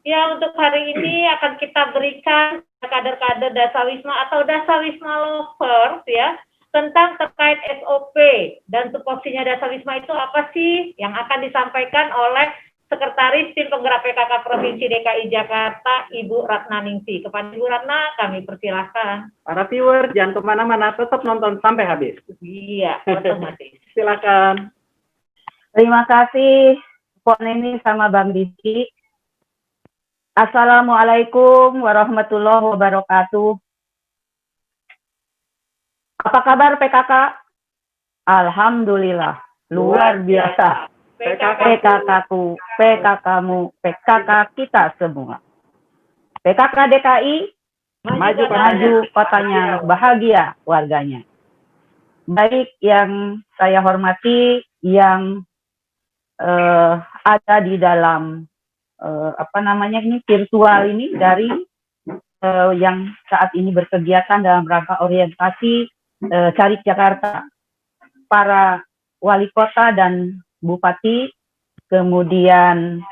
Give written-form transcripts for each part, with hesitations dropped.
Ya, untuk hari ini akan kita berikan kader-kader Dasawisma atau Dasawisma Lovers ya, tentang terkait SOP dan tupoksinya Dasawisma itu apa sih yang akan disampaikan oleh Sekretaris Tim Penggerak PKK Provinsi DKI Jakarta, Ibu Ratna Ningsih. Kepada Ibu Ratna, kami persilahkan. Para viewer, jangan kemana-mana, tetap nonton sampai habis. Iya, otomatis. Silakan. Terima kasih, Pok Neni sama Bang Diki. Assalamualaikum warahmatullahi wabarakatuh. Apa kabar PKK? Alhamdulillah, luar biasa. PKK-ku, PKK-mu, PKK kita semua. PKK DKI, maju kotanya, bahagia warganya. Baik yang saya hormati, yang ada di dalam virtual ini dari yang saat ini berkegiatan dalam rangka orientasi Carik Jakarta, para wali kota dan bupati, kemudian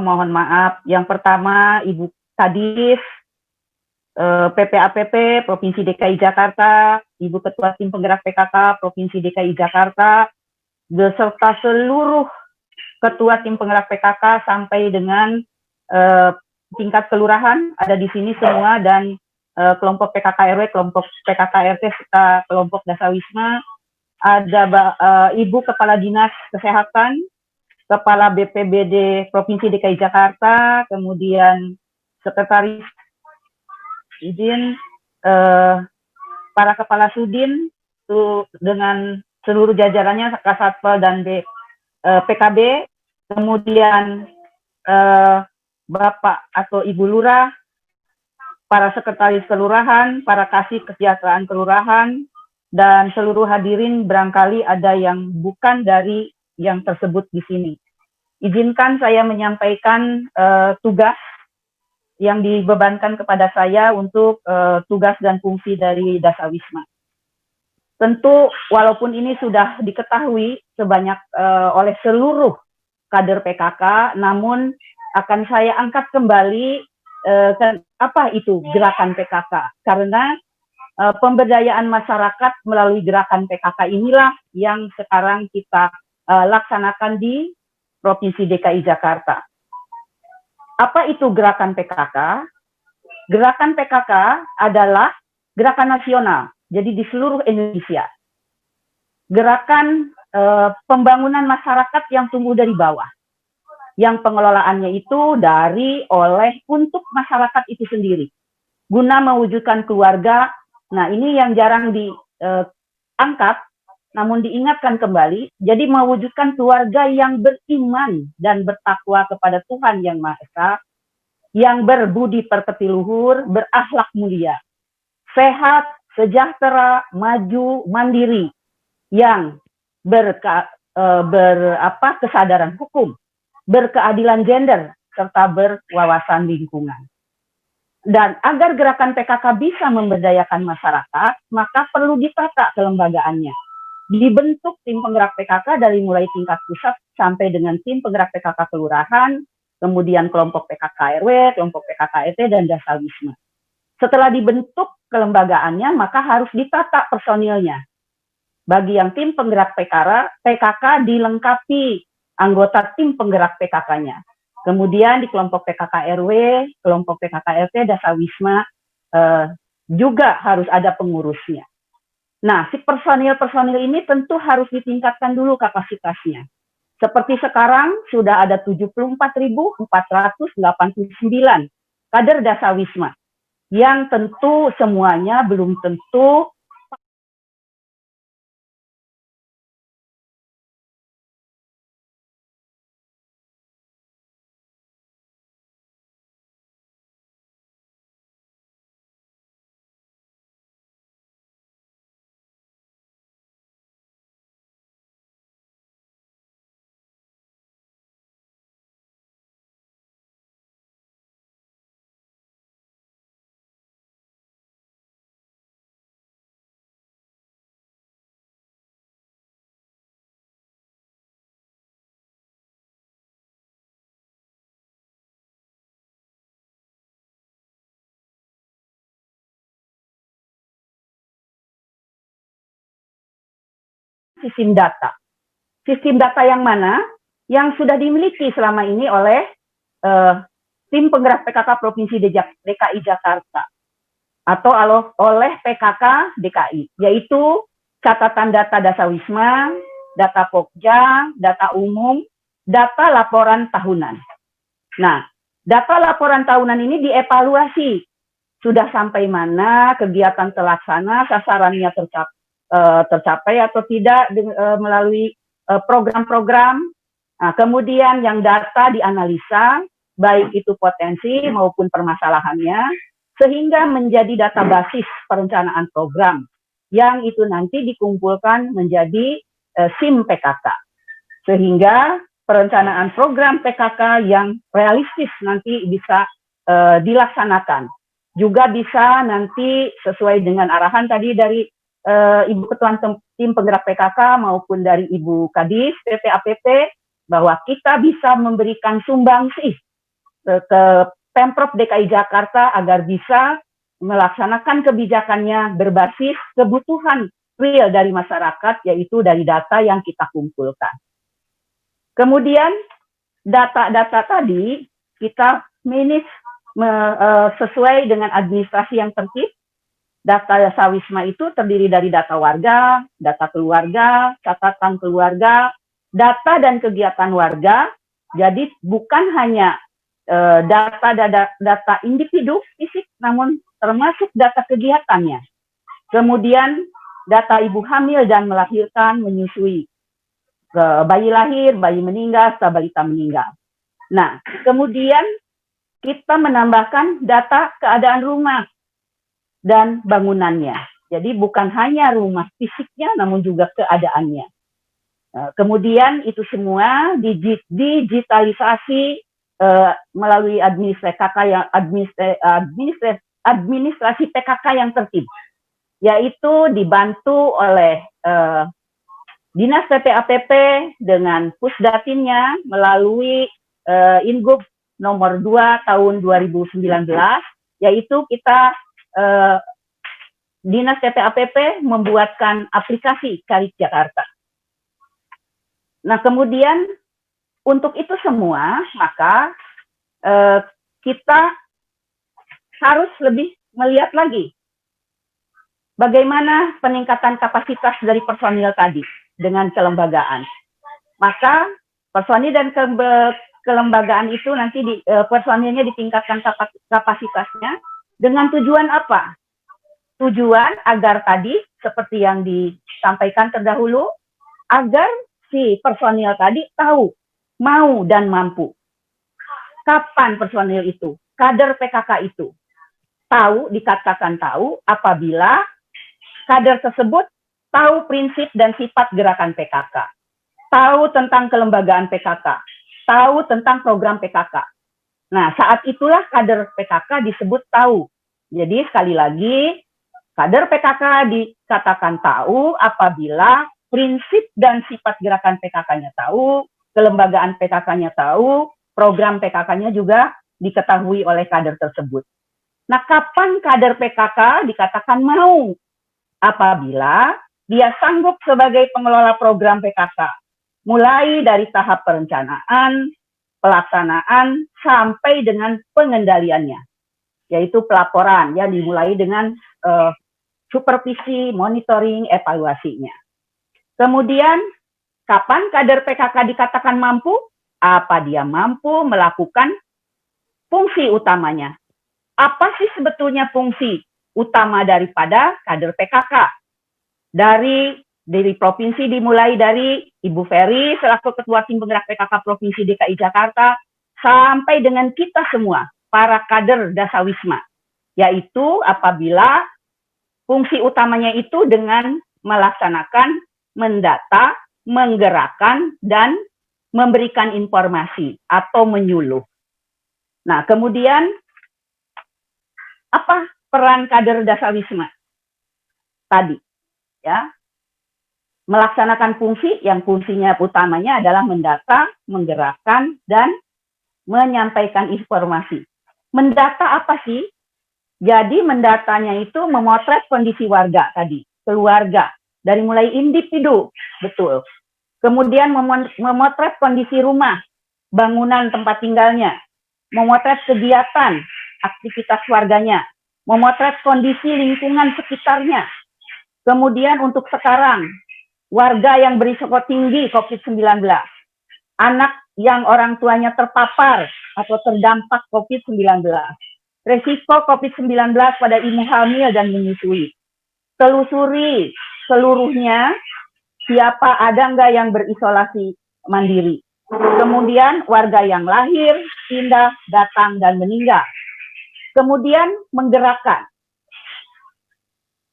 mohon maaf, yang pertama Ibu Kadis PPAPP Provinsi DKI Jakarta, Ibu Ketua Tim Penggerak PKK Provinsi DKI Jakarta, beserta seluruh Ketua Tim Penggerak PKK sampai dengan tingkat kelurahan ada di sini semua, dan kelompok PKK RW, kelompok PKK RT, serta kelompok Dasawisma. Ada Ibu Kepala Dinas Kesehatan, Kepala BPBD Provinsi DKI Jakarta, kemudian Sekretaris izin, para Kepala Sudin dengan seluruh jajarannya, Kasatpol dan PKB, kemudian Bapak atau Ibu Lurah, para Sekretaris Kelurahan, para Kasih Kesejahteraan Kelurahan, dan seluruh hadirin barangkali ada yang bukan dari yang tersebut di sini. Izinkan saya menyampaikan tugas yang dibebankan kepada saya untuk tugas dan fungsi dari Dasawisma. Tentu walaupun ini sudah diketahui sebanyak oleh seluruh kader PKK, namun akan saya angkat kembali apa itu gerakan PKK, karena pemberdayaan masyarakat melalui gerakan PKK inilah yang sekarang kita laksanakan di Provinsi DKI Jakarta. Apa itu gerakan PKK? Gerakan PKK adalah gerakan nasional, jadi di seluruh Indonesia. Gerakan pembangunan masyarakat yang tumbuh dari bawah, yang pengelolaannya itu oleh untuk masyarakat itu sendiri, guna mewujudkan keluarga. Nah, ini yang jarang diangkat, namun diingatkan kembali. Jadi mewujudkan keluarga yang beriman dan bertakwa kepada Tuhan Yang Maha Esa, yang berbudi pekerti luhur, berakhlak mulia, sehat, sejahtera, maju, mandiri, yang kesadaran hukum, berkeadilan gender, serta berwawasan lingkungan. Dan agar gerakan PKK bisa memberdayakan masyarakat, maka perlu ditata kelembagaannya. Dibentuk tim penggerak PKK dari mulai tingkat pusat sampai dengan tim penggerak PKK kelurahan, kemudian kelompok PKK RW, kelompok PKK RT, dan Dasawisma. Setelah dibentuk kelembagaannya, maka harus ditata personilnya. Bagi yang tim penggerak PKK dilengkapi anggota tim penggerak PKK-nya. Kemudian di kelompok PKK RW, kelompok PKK RT, Dasawisma juga harus ada pengurusnya. Nah, si personil-personil ini tentu harus ditingkatkan dulu kapasitasnya. Seperti sekarang sudah ada 74.489 kader Dasawisma, yang tentu semuanya belum tentu sistem data. Sistem data yang mana? Yang sudah dimiliki selama ini oleh tim penggerak PKK Provinsi DKI Jakarta atau oleh PKK DKI, yaitu catatan data Dasawisma, data Pokja, data umum, data laporan tahunan. Nah, data laporan tahunan ini dievaluasi. Sudah sampai mana kegiatan terlaksana, sasarannya tercapai atau tidak melalui program-program. Nah, kemudian yang data dianalisa, baik itu potensi maupun permasalahannya, sehingga menjadi data basis perencanaan program, yang itu nanti dikumpulkan menjadi SIM PKK. Sehingga perencanaan program PKK yang realistis nanti bisa dilaksanakan. Juga bisa nanti sesuai dengan arahan tadi dari Ibu Ketua Tim Penggerak PKK maupun dari Ibu Kadis PPAPP, bahwa kita bisa memberikan sumbangsih ke Pemprov DKI Jakarta agar bisa melaksanakan kebijakannya berbasis kebutuhan real dari masyarakat, yaitu dari data yang kita kumpulkan. Kemudian data-data tadi kita manage sesuai dengan administrasi yang tertib. Data Dasawisma itu terdiri dari data warga, data keluarga, catatan keluarga, data dan kegiatan warga. Jadi bukan hanya data individu fisik, namun termasuk data kegiatannya. Kemudian data ibu hamil dan melahirkan, menyusui, bayi lahir, bayi meninggal, serta balita meninggal. Nah, kemudian kita menambahkan data keadaan rumah dan bangunannya. Jadi bukan hanya rumah fisiknya, namun juga keadaannya. Kemudian itu semua digitalisasi melalui administrasi PKK yang tertib, yaitu dibantu oleh Dinas PPAPP dengan Pusdatinnya melalui Ingub nomor 2 tahun 2019, yaitu kita Dinas PPAPP membuatkan aplikasi Karis Jakarta. Nah, kemudian untuk itu semua, maka kita harus lebih melihat lagi bagaimana peningkatan kapasitas dari personil tadi dengan kelembagaan. Maka personil dan kelembagaan itu nanti personilnya ditingkatkan kapasitasnya dengan tujuan apa? Tujuan agar tadi seperti yang disampaikan terdahulu, agar si personil tadi tahu, mau dan mampu. Kapan personil itu, kader PKK itu tahu, dikatakan tahu apabila kader tersebut tahu prinsip dan sifat gerakan PKK, tahu tentang kelembagaan PKK, tahu tentang program PKK. Nah, saat itulah kader PKK disebut tahu. Jadi sekali lagi, kader PKK dikatakan tahu apabila prinsip dan sifat gerakan PKK-nya tahu, kelembagaan PKK-nya tahu, program PKK-nya juga diketahui oleh kader tersebut. Nah, kapan kader PKK dikatakan mau? Apabila dia sanggup sebagai pengelola program PKK, mulai dari tahap perencanaan, pelaksanaan, sampai dengan pengendaliannya, yaitu pelaporan, ya, dimulai dengan supervisi, monitoring, evaluasinya. Kemudian, kapan kader PKK dikatakan mampu? Apa dia mampu melakukan fungsi utamanya? Apa sih sebetulnya fungsi utama daripada kader PKK? Dari provinsi dimulai dari Ibu Ferry selaku Ketua Tim Penggerak PKK Provinsi DKI Jakarta sampai dengan kita semua, para kader Dasawisma, yaitu apabila fungsi utamanya itu dengan melaksanakan, mendata, menggerakkan, dan memberikan informasi atau menyuluh. Nah, kemudian apa peran kader Dasawisma tadi? Ya, melaksanakan fungsi yang fungsinya utamanya adalah mendata, menggerakkan, dan menyampaikan informasi. Mendata apa sih? Jadi mendatanya itu memotret kondisi warga tadi, keluarga, dari mulai individu, betul. Kemudian memotret kondisi rumah, bangunan tempat tinggalnya, memotret kegiatan, aktivitas warganya, memotret kondisi lingkungan sekitarnya. Kemudian untuk sekarang, warga yang berisiko tinggi COVID-19, anak yang orang tuanya terpapar atau terdampak COVID-19, resiko COVID-19 pada ibu hamil dan menyusui. Telusuri seluruhnya siapa ada nggak yang berisolasi mandiri. Kemudian warga yang lahir, pindah, datang, dan meninggal. Kemudian menggerakkan,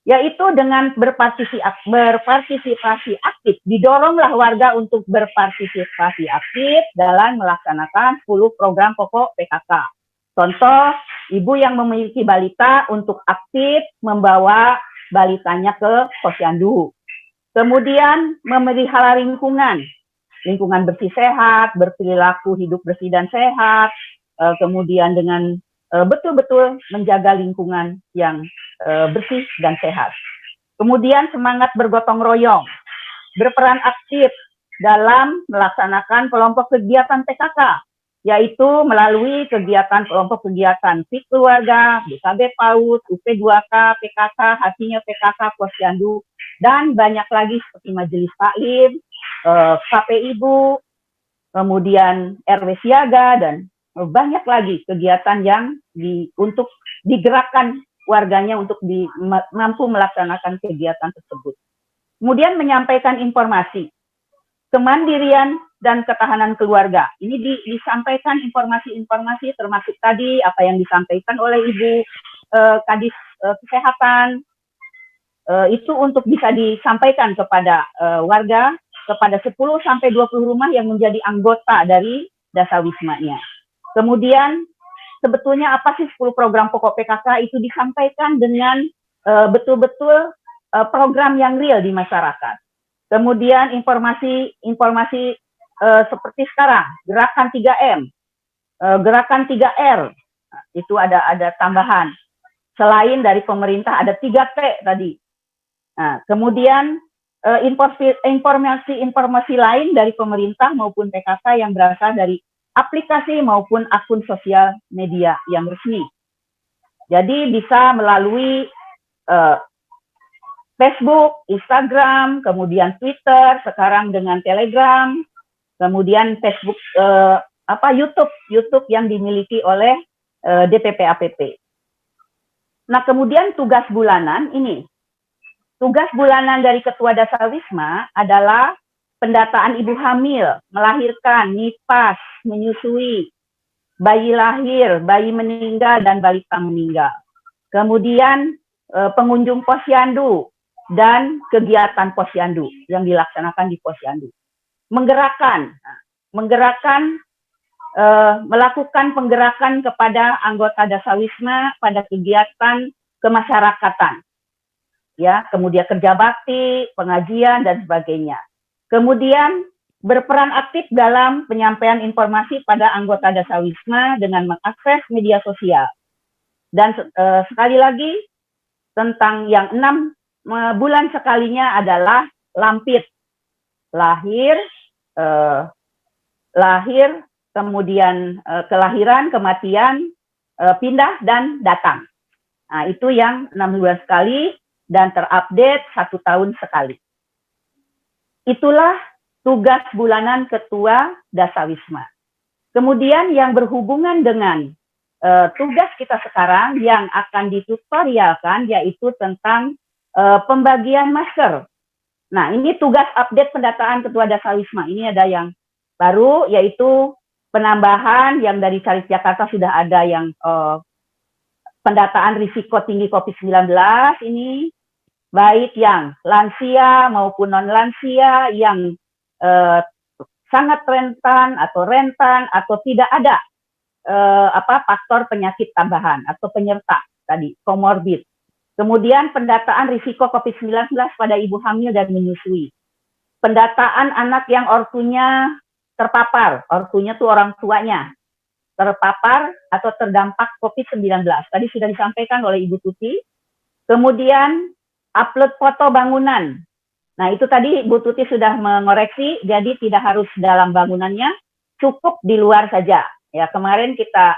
yaitu dengan berpartisipasi aktif. Didoronglah warga untuk berpartisipasi aktif dalam melaksanakan 10 program pokok PKK. Contoh, ibu yang memiliki balita untuk aktif membawa balitanya ke posyandu. Kemudian memelihara lingkungan bersih sehat, berperilaku hidup bersih dan sehat, kemudian dengan betul-betul menjaga lingkungan yang bersih dan sehat. Kemudian semangat bergotong royong, berperan aktif dalam melaksanakan kelompok kegiatan PKK, yaitu melalui kegiatan kelompok kegiatan PIK keluarga, BKB PAUD, UP2K, PKK, hatinya PKK, posyandu, dan banyak lagi seperti majelis taklim, KP Ibu, kemudian RW Siaga, dan banyak lagi kegiatan yang untuk digerakkan warganya untuk mampu melaksanakan kegiatan tersebut. Kemudian menyampaikan informasi, kemandirian dan ketahanan keluarga. Ini disampaikan informasi-informasi termasuk tadi apa yang disampaikan oleh Ibu Kadis Kesehatan, itu untuk bisa disampaikan kepada warga, kepada 10-20 rumah yang menjadi anggota dari Dasawisma-nya. Kemudian sebetulnya apa sih 10 program pokok PKK itu disampaikan dengan betul-betul program yang real di masyarakat. Kemudian informasi seperti sekarang, gerakan 3M, gerakan 3R, itu ada tambahan. Selain dari pemerintah ada 3T tadi. Nah, kemudian informasi lain dari pemerintah maupun PKK yang berasal dari aplikasi maupun akun sosial media yang resmi. Jadi bisa melalui Facebook, Instagram, kemudian Twitter, sekarang dengan Telegram, kemudian Facebook, YouTube yang dimiliki oleh DPP APP. Nah, kemudian tugas bulanan ini. Tugas bulanan dari Ketua Dasawisma adalah pendataan ibu hamil, melahirkan, nifas, menyusui, bayi lahir, bayi meninggal, dan balita meninggal. Kemudian pengunjung posyandu dan kegiatan posyandu yang dilaksanakan di posyandu. Melakukan penggerakan kepada anggota Dasawisma pada kegiatan kemasyarakatan, ya, kemudian kerja bakti, pengajian, dan sebagainya. Kemudian berperan aktif dalam penyampaian informasi pada anggota Dasawisma dengan mengakses media sosial. Dan sekali lagi, tentang yang 6 bulan sekalinya adalah lampir, lahir, kemudian kelahiran, kematian, pindah, dan datang. Nah, itu yang 6 bulan sekali dan terupdate 1 tahun sekali. Itulah tugas bulanan Ketua Dasawisma. Kemudian yang berhubungan dengan tugas kita sekarang yang akan ditutorialkan yaitu tentang pembagian masker. Nah, ini tugas update pendataan Ketua Dasawisma. Ini ada yang baru, yaitu penambahan yang dari Caris Jakarta sudah ada yang pendataan risiko tinggi COVID-19 ini, baik yang lansia maupun non-lansia yang sangat rentan atau tidak ada faktor penyakit tambahan atau penyerta tadi, komorbid. Kemudian pendataan risiko COVID-19 pada ibu hamil dan menyusui. Pendataan anak yang ortunya terpapar, ortunya itu orang tuanya, terpapar atau terdampak COVID-19. Tadi sudah disampaikan oleh Ibu Tuti. Kemudian upload foto bangunan Nah, itu tadi Bu Tuti sudah mengoreksi, jadi tidak harus dalam bangunannya, cukup di luar saja. Ya, kemarin kita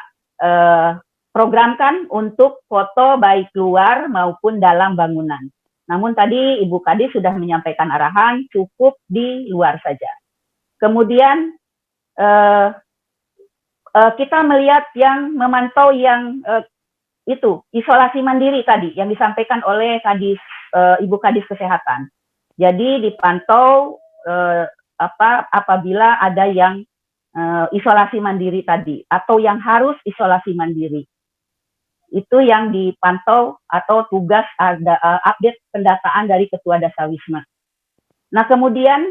programkan untuk foto baik luar maupun dalam bangunan. Namun tadi Ibu Kadis sudah menyampaikan arahan, cukup di luar saja. Kemudian kita melihat yang memantau yang itu isolasi mandiri tadi yang disampaikan oleh Kadis Ibu Kadis Kesehatan. Jadi dipantau apabila ada yang isolasi mandiri tadi atau yang harus isolasi mandiri. Itu yang dipantau atau tugas ada update pendataan dari Ketua Dasawisma. Nah, kemudian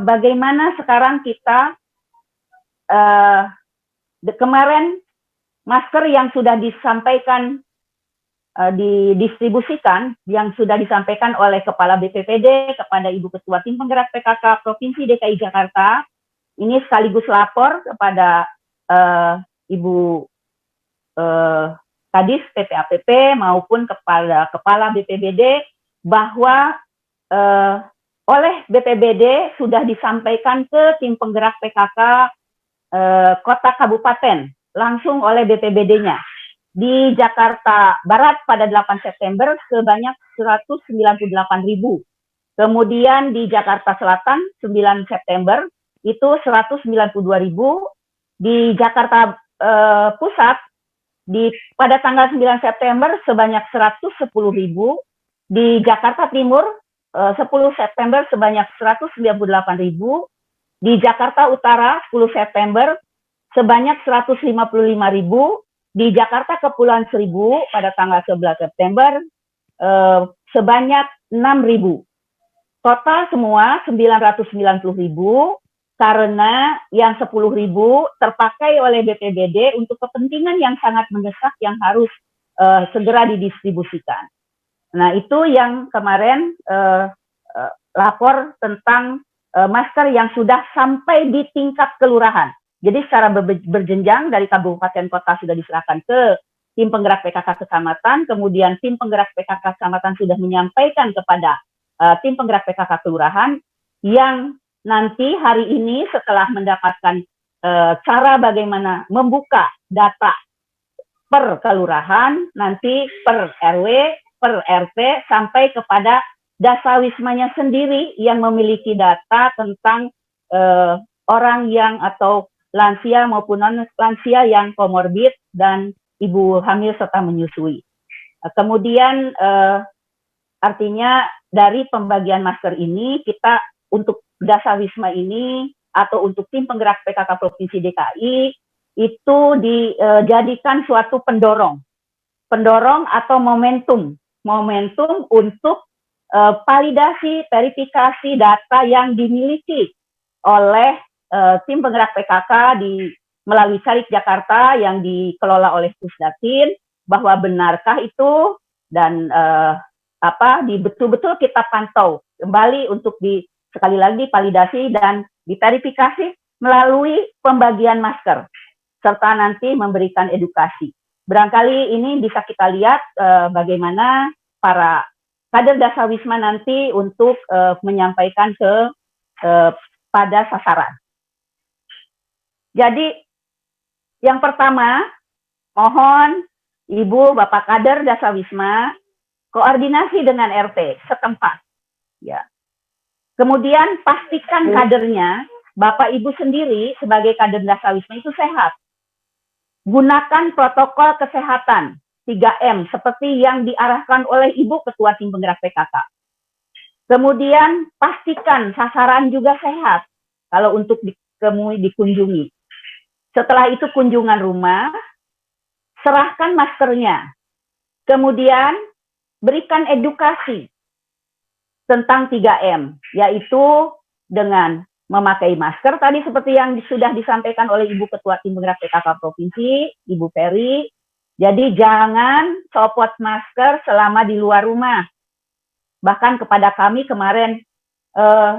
bagaimana sekarang kita kemarin masker yang sudah disampaikan didistribusikan yang sudah disampaikan oleh Kepala BPPD kepada Ibu Ketua Tim Penggerak PKK Provinsi DKI Jakarta, ini sekaligus lapor kepada Ibu Kadis PPAPP maupun kepada Kepala BPBD bahwa oleh BPBD sudah disampaikan ke Tim Penggerak PKK Kota Kabupaten langsung oleh BPBD-nya. Di Jakarta Barat pada 8 September sebanyak 198.000. Kemudian di Jakarta Selatan 9 September itu 192.000. Di Jakarta Pusat pada tanggal 9 September sebanyak 110.000. Di Jakarta Timur 10 September sebanyak 198.000. Di Jakarta Utara 10 September sebanyak 155.000. Di Jakarta Kepulauan Seribu pada tanggal 11 September sebanyak 6.000. Total semua 990.000 karena yang 10.000 terpakai oleh BPBD untuk kepentingan yang sangat mendesak yang harus segera didistribusikan. Nah, itu yang kemarin lapor tentang masker yang sudah sampai di tingkat kelurahan. Jadi secara berjenjang dari kabupaten kota sudah diserahkan ke tim penggerak PKK kecamatan, kemudian tim penggerak PKK kecamatan sudah menyampaikan kepada tim penggerak PKK kelurahan yang nanti hari ini setelah mendapatkan cara bagaimana membuka data per kelurahan, nanti per RW, per RT, sampai kepada dasawismanya sendiri yang memiliki data tentang orang yang atau lansia maupun non-lansia yang komorbid dan ibu hamil serta menyusui. Kemudian artinya dari pembagian masker ini kita untuk dasawisma ini atau untuk tim penggerak PKK Provinsi DKI itu dijadikan suatu pendorong atau momentum untuk validasi, verifikasi data yang dimiliki oleh tim penggerak PKK melalui Carik Jakarta yang dikelola oleh Pusdatin, bahwa benarkah itu dan betul-betul kita pantau kembali untuk sekali lagi validasi dan diverifikasi melalui pembagian masker serta nanti memberikan edukasi. Barangkali ini bisa kita lihat bagaimana para kader dasawisma nanti untuk menyampaikan pada sasaran. Jadi yang pertama, mohon Ibu Bapak kader dasawisma koordinasi dengan RT setempat. Ya. Kemudian pastikan kadernya, Bapak Ibu sendiri sebagai kader dasawisma itu sehat. Gunakan protokol kesehatan 3M seperti yang diarahkan oleh Ibu Ketua Tim Penggerak PKK. Kemudian pastikan sasaran juga sehat kalau untuk dikunjungi. Setelah itu kunjungan rumah, serahkan maskernya. Kemudian berikan edukasi tentang 3M, yaitu dengan memakai masker tadi seperti yang sudah disampaikan oleh Ibu Ketua Tim Penggerak PKK Provinsi, Ibu Ferry. Jadi jangan copot masker selama di luar rumah. Bahkan kepada kami kemarin 3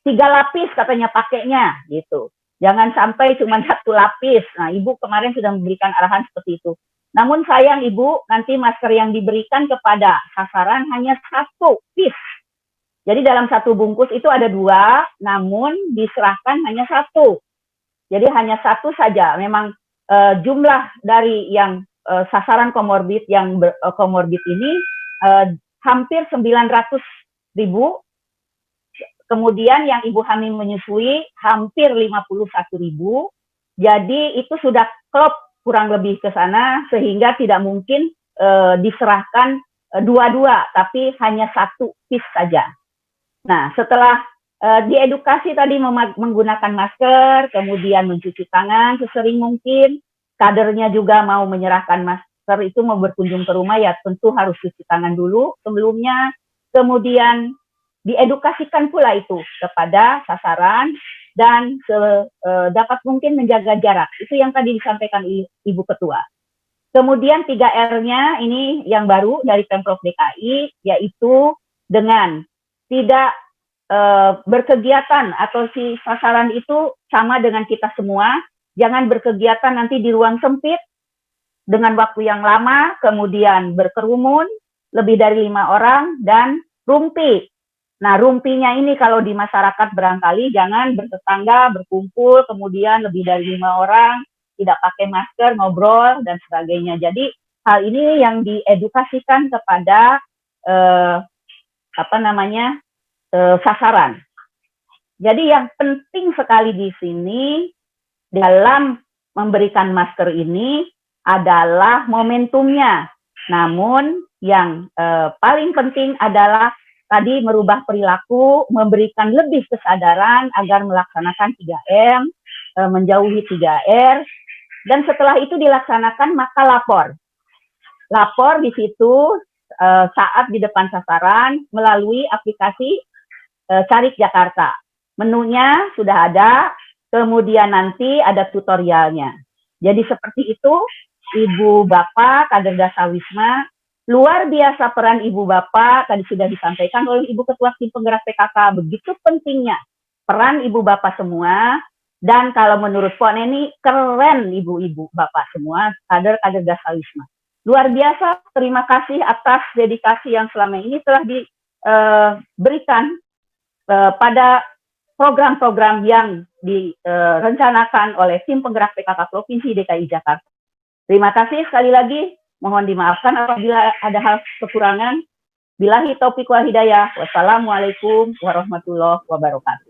lapis katanya pakainya gitu. Jangan sampai cuma 1 lapis. Nah, Ibu kemarin sudah memberikan arahan seperti itu. Namun sayang Ibu, nanti masker yang diberikan kepada sasaran hanya 1 piece. Jadi dalam satu bungkus itu ada 2, namun diserahkan hanya 1. Jadi hanya 1 saja. Memang jumlah dari yang sasaran komorbid yang komorbid ini hampir 900.000. Kemudian yang ibu hamil menyusui hampir 51.000. Jadi itu sudah klop kurang lebih ke sana, sehingga tidak mungkin diserahkan dua-dua, tapi hanya 1 piece saja. Nah, setelah diedukasi tadi menggunakan masker, kemudian mencuci tangan sesering mungkin, kadernya juga mau menyerahkan masker itu, mau berkunjung ke rumah, ya tentu harus cuci tangan dulu sebelumnya, kemudian diedukasikan pula itu kepada sasaran, dan dapat mungkin menjaga jarak. Itu yang tadi disampaikan Ibu Ketua. Kemudian 3R-nya ini yang baru dari Pemprov DKI, yaitu dengan tidak berkegiatan, atau si sasaran itu sama dengan kita semua, jangan berkegiatan nanti di ruang sempit dengan waktu yang lama, kemudian berkerumun lebih dari 5 orang, dan rumpi. Nah, rumpinya ini kalau di masyarakat barangkali jangan bertetangga, berkumpul, kemudian lebih dari 5 orang, tidak pakai masker, ngobrol, dan sebagainya. Jadi hal ini yang diedukasikan kepada sasaran. Jadi yang penting sekali di sini dalam memberikan masker ini adalah momentumnya. Namun yang paling penting adalah tadi merubah perilaku, memberikan lebih kesadaran agar melaksanakan 3M, menjauhi 3R, dan setelah itu dilaksanakan maka lapor. Lapor di situ saat di depan sasaran melalui aplikasi Carik Jakarta. Menunya sudah ada, kemudian nanti ada tutorialnya. Jadi seperti itu, Ibu Bapak, kader Dasawisma, luar biasa peran Ibu Bapak, tadi sudah disampaikan oleh Ibu Ketua Tim Penggerak PKK, begitu pentingnya peran Ibu Bapak semua, dan kalau menurut Pok Neni, keren Ibu-Ibu Bapak semua, kader-kader Dasawisma. Luar biasa, terima kasih atas dedikasi yang selama ini telah diberikan pada program-program yang direncanakan oleh Tim Penggerak PKK Provinsi DKI Jakarta. Terima kasih sekali lagi, mohon dimaafkan apabila ada hal kekurangan. Billahi taufiq wal hidayah. Wassalamualaikum warahmatullahi wabarakatuh.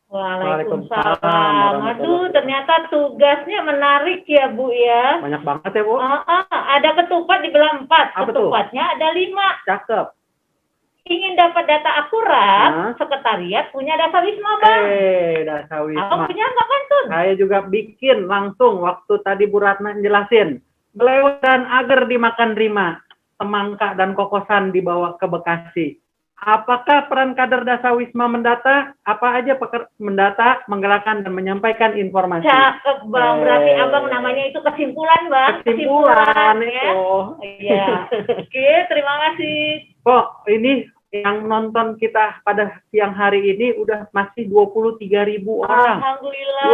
Waalaikumsalam. Aduh, ternyata tugasnya menarik ya, Bu ya. Banyak banget ya, Bu. Ada ketupat dibelah 4. Ketupatnya ada 5. Cakep. Ingin dapat data akurat, sekretariat punya Dasawisma, Bang. Dasawisma. Abang punya nggak, Pantun? Saya juga bikin langsung waktu tadi Bu Ratna jelasin. Belewet dan agar dimakan rima, semangka dan kokosan dibawa ke Bekasi. Apakah peran kader Dasawisma mendata? Apa aja mendata, menggerakkan, dan menyampaikan informasi? Cakep, Bang. Berarti Abang namanya itu kesimpulan, Bang. Kesimpulan ya. itu. Iya. Oke, terima kasih. Kok ini yang nonton kita pada siang hari ini udah masih 23.000 orang. Alhamdulillah.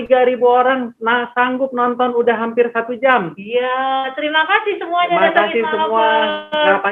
23.000 orang sanggup nonton udah hampir 1 jam. Iya, terima kasih semuanya. Terima kasih semua.